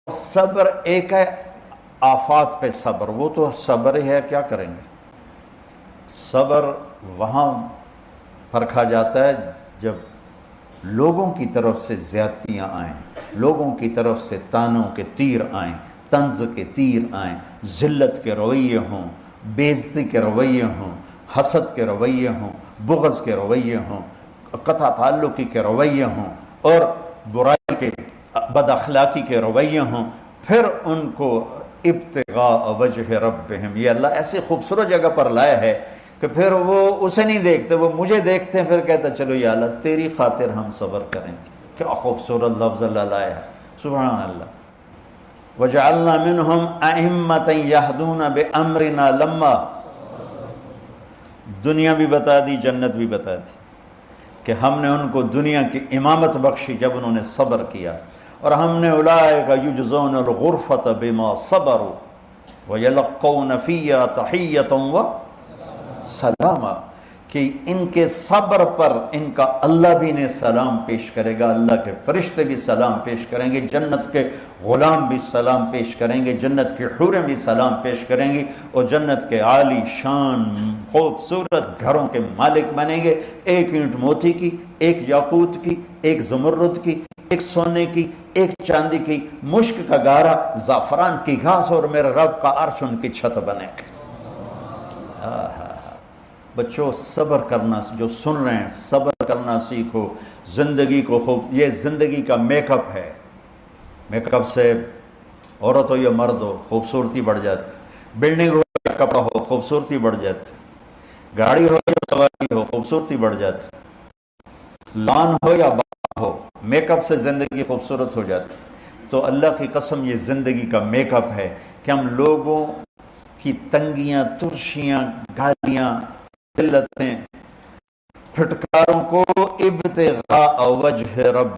صبر ایک ہے آفات پہ صبر، وہ تو صبر ہی ہے، کیا کریں گے؟ صبر وہاں پرکھا جاتا ہے جب لوگوں کی طرف سے زیادتیاں آئیں، لوگوں کی طرف سے تانوں کے تیر آئیں، طنز کے تیر آئیں، ذلت کے رویے ہوں، بے عزتی کے رویے ہوں، حسد کے رویے ہوں، بغض کے رویے ہوں، قطع تعلقی کے رویے ہوں، اور برائی کے بد اخلاقی کے رویے ہوں، پھر ان کو ابتغاء وجہ ربہم، یہ اللہ ایسی خوبصورت جگہ پر لایا ہے کہ پھر وہ اسے نہیں دیکھتے، وہ مجھے دیکھتے ہیں، پھر کہتا چلو یا اللہ تیری خاطر ہم صبر کریں گے۔ کیا خوبصورت لفظ اللہ لایا ہے، سبحان اللہ۔ وَجَعَلْنَا مِنْهُمْ أَئِمَّةً يَهْدُونَ بِأَمْرِنَا لَمَّا، دنیا بھی بتا دی، جنت بھی بتا دی کہ ہم نے ان کو دنیا کی امامت بخشی جب انہوں نے صبر کیا، اور ہم نے اولئک یجزون الغرفۃ بما صبروا ویلقون فیہا تحیۃ وسلاما، کہ ان کے صبر پر ان کا اللہ بھی نے سلام پیش کرے گا، اللہ کے فرشتے بھی سلام پیش کریں گے، جنت کے غلام بھی سلام پیش کریں گے، جنت کی حوریں بھی سلام پیش کریں گی، اور جنت کے عالی شان خوبصورت گھروں کے مالک بنیں گے، ایک اینٹ موتی کی، ایک یاقوت کی، ایک زمرد کی، ایک سونے کی، ایک چاندی کی، مشک کا گارا، زعفران کی گھاس، اور میرے رب کا عرش ان کی چھت بنے گا۔ بچوں صبر کرنا، جو سن رہے ہیں صبر کرنا سیکھو، زندگی کو خوب، یہ زندگی کا میک اپ ہے، میک اپ سے عورت ہو یا مرد ہو خوبصورتی بڑھ جاتی، بلڈنگ ہو یا کپڑا ہو خوبصورتی بڑھ جاتی، گاڑی ہو یا سواری ہو خوبصورتی بڑھ جاتی، لان ہو یا باغ ہو، میک اپ سے زندگی خوبصورت ہو جاتی۔ تو اللہ کی قسم یہ زندگی کا میک اپ ہے کہ ہم لوگوں کی تنگیاں، ترشیاں، گالیاں، ذلتیں، پھٹکاروں کو ابتغاء وجہ رب،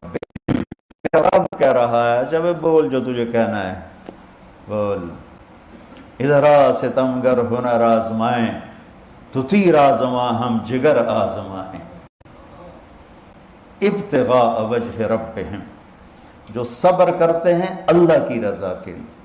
میرا رب کہہ رہا ہے جب بول جو تجھے کہنا ہے بول، ادھر ستمگر ہنر آزمائیں تو تیر آزماں ہم جگر آزمائیں، ابتغاء وجہ ربہم، جو صبر کرتے ہیں اللہ کی رضا کے لیے۔